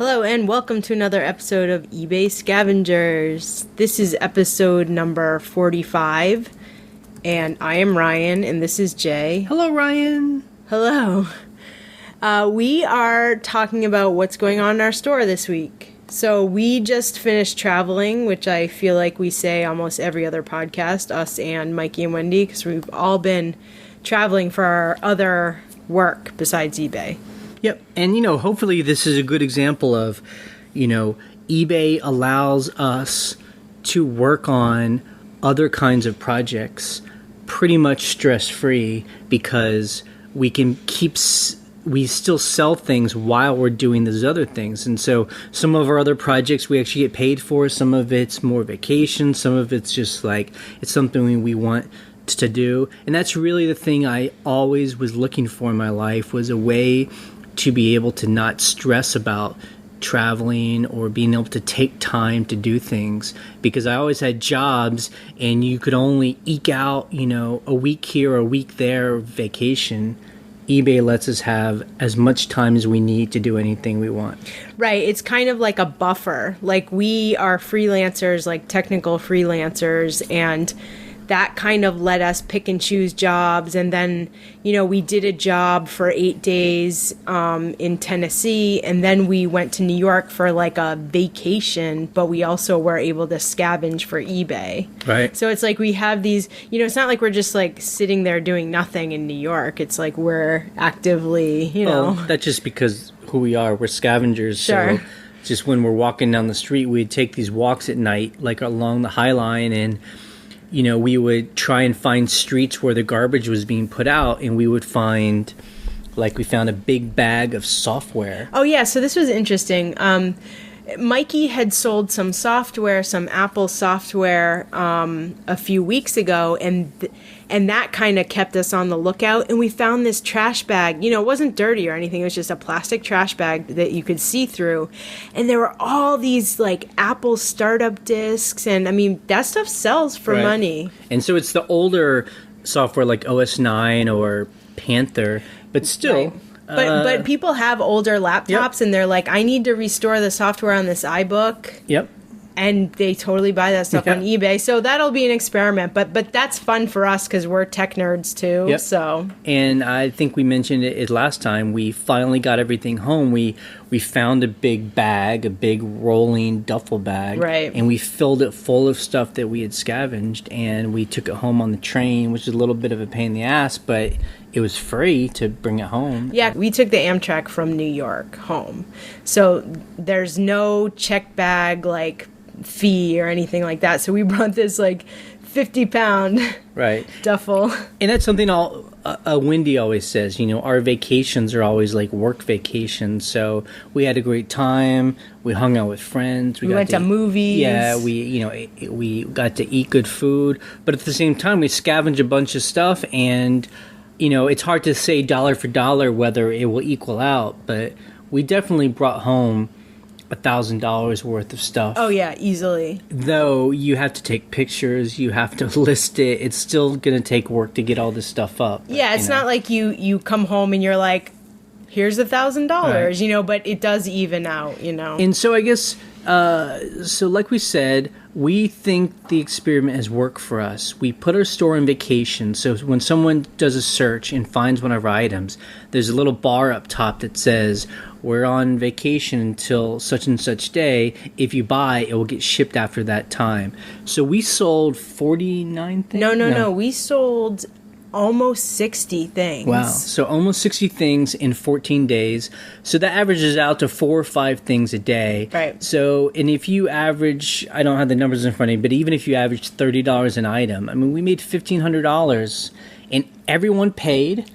Hello and welcome to another episode of eBay Scavengers. This is episode number 45 and I am Ryan and this is Jay. Hello, Ryan. Hello. We are talking about what's going on in our store this week. So we just finished traveling, which I feel like we say almost every other podcast, us and Mikey and Wendy, because we've all been traveling for our other work besides eBay. Yep. And, hopefully this is a good example of, eBay allows us to work on other kinds of projects pretty much stress-free because we still sell things while we're doing those other things. And so some of our other projects we actually get paid for. Some of it's more vacation. Some of it's just like it's something we want to do. And that's really the thing I always was looking for in my life, was a way to be able to not stress about traveling or being able to take time to do things, because I always had jobs and you could only eke out, a week here or a week there vacation. eBay lets us have as much time as we need to do anything we want. Right. It's kind of like a buffer. Like we are freelancers, like technical freelancers, and that kind of let us pick and choose jobs. And then, we did a job for 8 days in Tennessee, and then we went to New York for like a vacation, but we also were able to scavenge for eBay. Right. So it's like we have these, it's not like we're just like sitting there doing nothing in New York. It's like we're actively, Well, that's just because who we are. We're scavengers. Sure. So just when we're walking down the street, we'd take these walks at night, like along the High Line, and we would try and find streets where the garbage was being put out, and we would find, like, we found a big bag of software. Oh, yeah. So this was interesting. Mikey had sold some software, some Apple software, a few weeks ago, and that kind of kept us on the lookout. And we found this trash bag. It wasn't dirty or anything. It was just a plastic trash bag that you could see through. And there were all these like Apple startup discs, and that stuff sells for money. And so it's the older software like OS 9 or Panther, but still. Right. But people have older laptops, and they're like, I need to restore the software on this iBook. Yep. And they totally buy that stuff on eBay. So that'll be an experiment. But that's fun for us because we're tech nerds too. Yep. So. And I think we mentioned it last time. We finally got everything home. We found a big bag, a big rolling duffel bag. Right. And we filled it full of stuff that we had scavenged. And we took it home on the train, which is a little bit of a pain in the ass, but it was free to bring it home. Yeah, we took the Amtrak from New York home. So there's no check bag like fee or anything like that. So we brought this like 50-pound duffel. And that's something Wendy always says, our vacations are always like work vacations. So we had a great time. We hung out with friends. We went to movies. Yeah, we got to eat good food. But at the same time, we scavenged a bunch of stuff, and it's hard to say dollar for dollar whether it will equal out, but we definitely brought home $1,000 worth of stuff. Oh yeah, easily. Though you have to take pictures, you have to list it. It's still going to take work to get all this stuff up. Yeah, it's not like you come home and you're like, here's $1,000, but it does even out, And so I guess, so like we said, we think the experiment has worked for us. We put our store on vacation. So when someone does a search and finds one of our items, there's a little bar up top that says, we're on vacation until such and such day. If you buy, it will get shipped after that time. So we sold 49 things? No. We sold almost 60 things. Wow. So almost 60 things in 14 days. So that averages out to 4 or 5 things a day. Right. So, and if you average, I don't have the numbers in front of me, but even if you average $30 an item, we made $1,500, and everyone paid.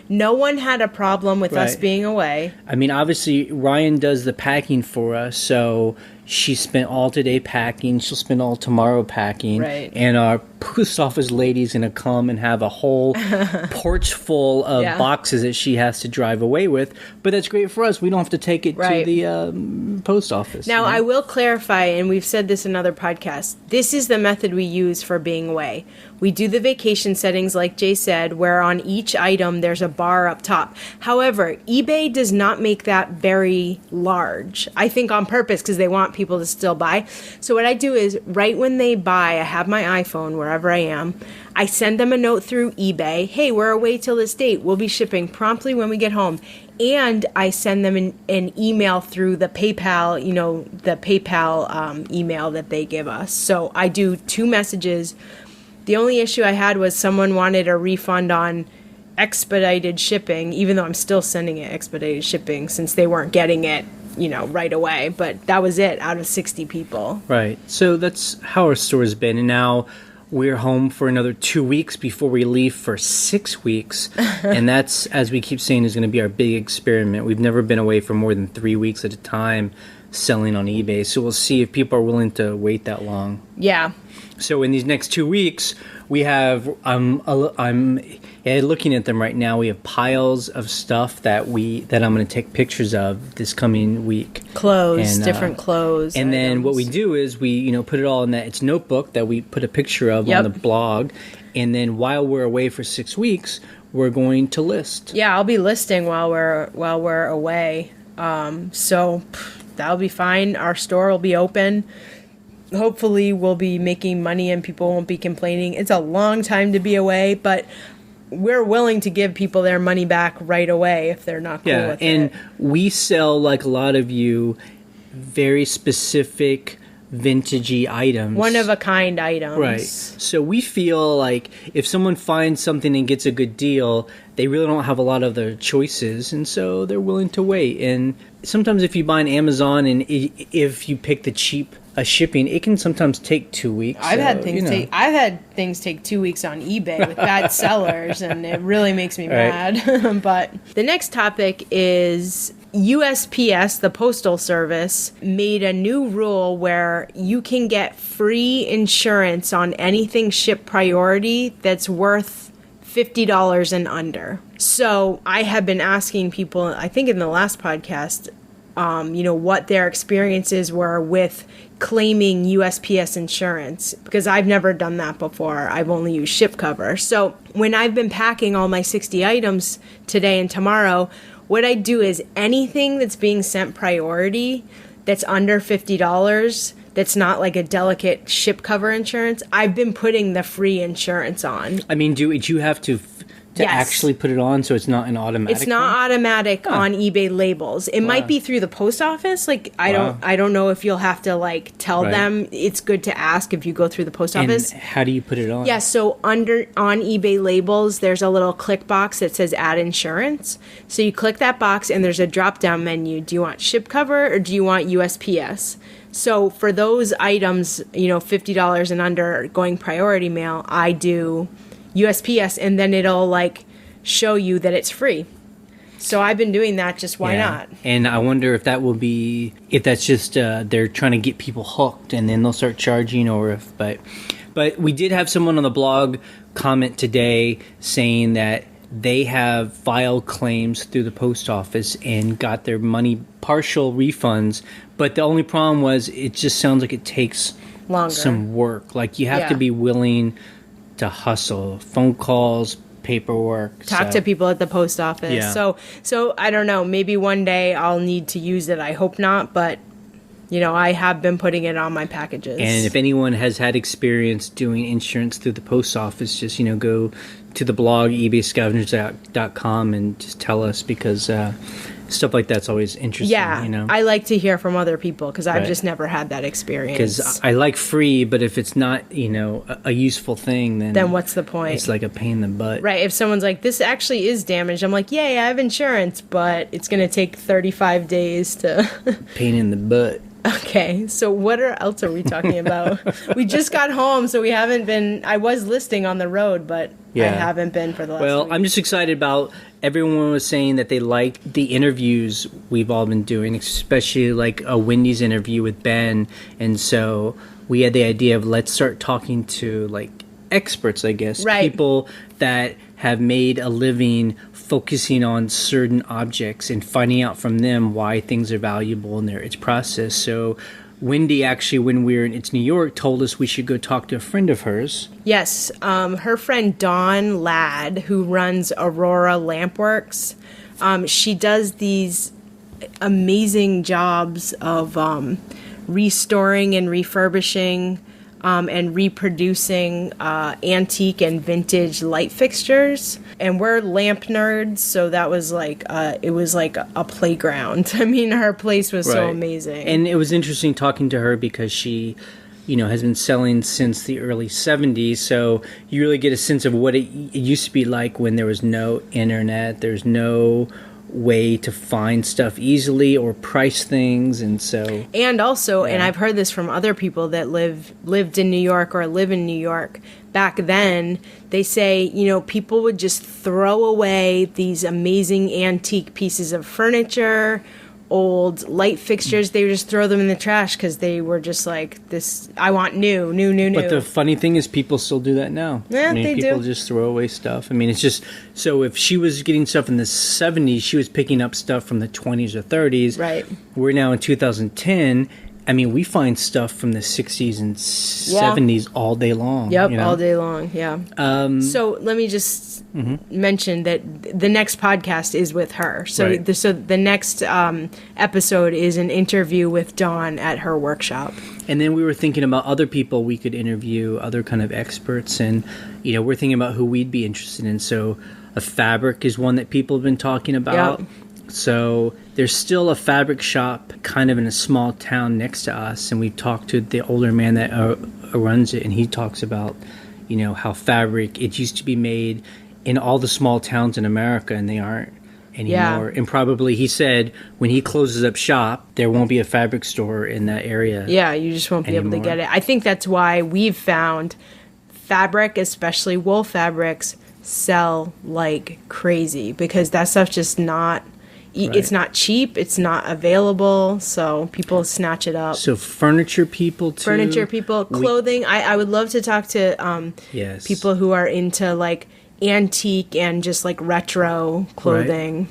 No one had a problem with us being away. Obviously, Ryan does the packing for us, so she spent all today packing. She'll spend all tomorrow packing. Right. And our post office lady's going to come and have a whole porch full of boxes that she has to drive away with. But that's great for us. We don't have to take it to the post office. Now, I will clarify, and we've said this in other podcasts, this is the method we use for being away. We do the vacation settings like Jay said. Homestead, where on each item there's a bar up top. However, eBay does not make that very large. I think on purpose because they want people to still buy. So what I do is right when they buy, I have my iPhone wherever I am. I send them a note through eBay. Hey, we're away till this date. We'll be shipping promptly when we get home. And I send them an email through the PayPal, email that they give us. So I do 2 messages. The only issue I had was someone wanted a refund on expedited shipping, even though I'm still sending it expedited shipping since they weren't getting it, right away. But that was it out of 60 people. Right. So that's how our store has been. And now we're home for another 2 weeks before we leave for 6 weeks. And that's, as we keep saying, is going to be our big experiment. We've never been away for more than 3 weeks at a time selling on eBay. So we'll see if people are willing to wait that long. Yeah. So in these next 2 weeks, we have, I'm looking at them right now. We have piles of stuff that I'm going to take pictures of this coming week. Clothes, different clothes. And then what we do is we, put it all in it's notebook that we put a picture of on the blog. And then while we're away for 6 weeks, we're going to list. Yeah, I'll be listing while we're away. So that'll be fine. Our store will be open. Hopefully we'll be making money and people won't be complaining. It's a long time to be away, but we're willing to give people their money back right away if they're not cool with it. And we sell, like a lot of you, very specific vintagey items. One-of-a-kind items. Right. So we feel like if someone finds something and gets a good deal, they really don't have a lot of other choices, and so they're willing to wait. And sometimes if you buy on Amazon and if you pick the cheap shipping, it can sometimes take 2 weeks. I've had things take 2 weeks on eBay with bad sellers, and it really makes me mad. But the next topic is USPS, the Postal Service, made a new rule where you can get free insurance on anything shipped priority that's worth $50 and under. So I have been asking people, I think in the last podcast, what their experiences were with claiming USPS insurance, because I've never done that before. I've only used ShipCover. So when I've been packing all my 60 items today and tomorrow, what I do is anything that's being sent priority that's under $50, that's not like a delicate ShipCover insurance, I've been putting the free insurance on. I mean, do you have to actually put it on so it's not an automatic? It's not automatic on eBay labels. It might be through the post office. I don't know if you'll have to tell them. It's good to ask if you go through the post office. And how do you put it on? Yeah, so on eBay labels, there's a little click box that says add insurance. So you click that box and there's a drop down menu. Do you want ShipCover or do you want USPS? So for those items, $50 and under going priority mail, I do USPS, and then it'll show you that it's free. So I've been doing that. Just why not? And I wonder if that's just they're trying to get people hooked, and then they'll start charging, but we did have someone on the blog comment today saying that they have filed claims through the post office and got their money partial refunds, but the only problem was it just sounds like it takes longer, some work. You have to be willing to hustle, phone calls, paperwork, talk to people at the post office. Yeah. So I don't know, maybe one day I'll need to use it. I hope not, but I have been putting it on my packages. And if anyone has had experience doing insurance through the post office, just go to the blog ebayscavengers.com and just tell us, because stuff like that's always interesting. Yeah, I like to hear from other people because I've just never had that experience. Because I like free, but if it's not, a useful thing, then what's the point? It's like a pain in the butt. Right. If someone's like, this actually is damaged, I'm like, yay, I have insurance, but it's going to take 35 days to... Pain in the butt. Okay, so what else are we talking about? We just got home, so we haven't been... I was listing on the road, but I haven't been for the last week. I'm just excited about... Everyone was saying that they liked the interviews we've all been doing, especially a Wendy's interview with Ben. And so we had the idea of let's start talking to experts, I guess. Right. People that have made a living focusing on certain objects and finding out from them why things are valuable in its process. So Wendy actually, when we were in New York, told us we should go talk to a friend of hers. Yes, her friend Dawn Ladd, who runs Aurora Lampworks, she does these amazing jobs of restoring and refurbishing and reproducing antique and vintage light fixtures. And we're lamp nerds, so that was like it was like a playground. I mean, her place was so amazing. And it was interesting talking to her because she, has been selling since the early 70s. So you really get a sense of what it used to be like when there was no internet. There's no way to find stuff easily or price things, and also and I've heard this from other people that lived in New York or live in New York. Back then, they say, people would just throw away these amazing antique pieces of furniture, old light fixtures. They would just throw them in the trash because they were just like, this, I want new. But the funny thing is people still do that now. Yeah, they people do. Just throw away stuff. I mean, it's just, so if she was getting stuff in the 70s, she was picking up stuff from the 20s or 30s. Right. We're now in 2010. I mean, we find stuff from the 60s and 70s all day long. Yep, all day long, yeah. So let me just mention that the next podcast is with her. So, the next episode is an interview with Dawn at her workshop. And then we were thinking about other people we could interview, other kind of experts. And, we're thinking about who we'd be interested in. So a fabric is one that people have been talking about. Yep. So there's still a fabric shop kind of in a small town next to us, and we've talked to the older man that runs it, and he talks about, how fabric, it used to be made in all the small towns in America, and they aren't anymore. Yeah. And probably, he said, when he closes up shop, there won't be a fabric store in that area. Yeah, you just won't be able to get it. I think that's why we've found fabric, especially wool fabrics, sell like crazy, because that stuff's just not... Right. It's not cheap. It's not available. So people snatch it up. So furniture people too. Furniture people, clothing. I would love to talk to people who are into like antique and just like retro clothing.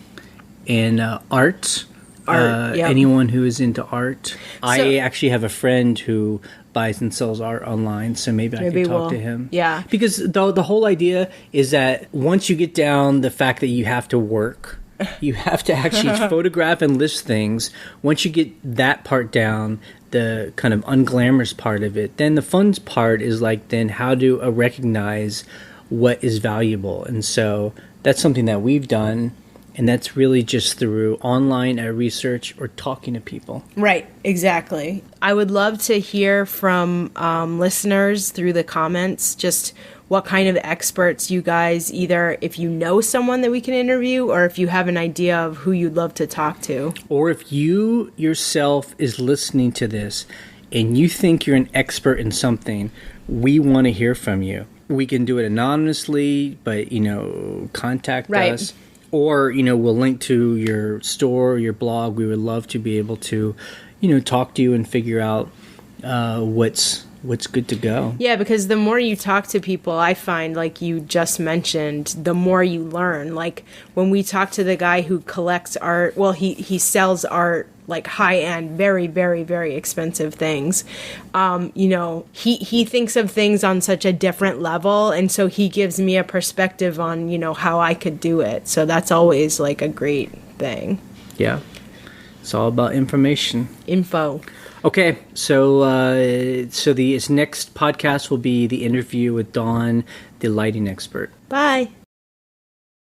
Right. And art. Yep. Anyone who is into art. I actually have a friend who buys and sells art online, so maybe I could talk to him. Yeah. Because the whole idea is that once you get down the fact that you have to work, you have to actually photograph and list things. Once you get that part down, the kind of unglamorous part of it, then the fun part is like then how to recognize what is valuable. And so that's something that we've done, and that's really just through online research or talking to people. Right, exactly. I would love to hear from listeners through the comments, just what kind of experts you guys, either if you know someone that we can interview or if you have an idea of who you'd love to talk to. Or if you yourself is listening to this and you think you're an expert in something, we want to hear from you. We can do it anonymously, but, contact us. Or, we'll link to your store, your blog. We would love to be able to, talk to you and figure out what's good to go. Yeah, because the more you talk to people, I find, like you just mentioned, the more you learn. Like when we talk to the guy who collects art, well, he sells art, like high-end, very, very, very expensive things. He thinks of things on such a different level, and so he gives me a perspective on, how I could do it. So that's always like a great thing. Yeah. It's all about information. Info. Okay, so this next podcast will be the interview with Dawn, the lighting expert. Bye.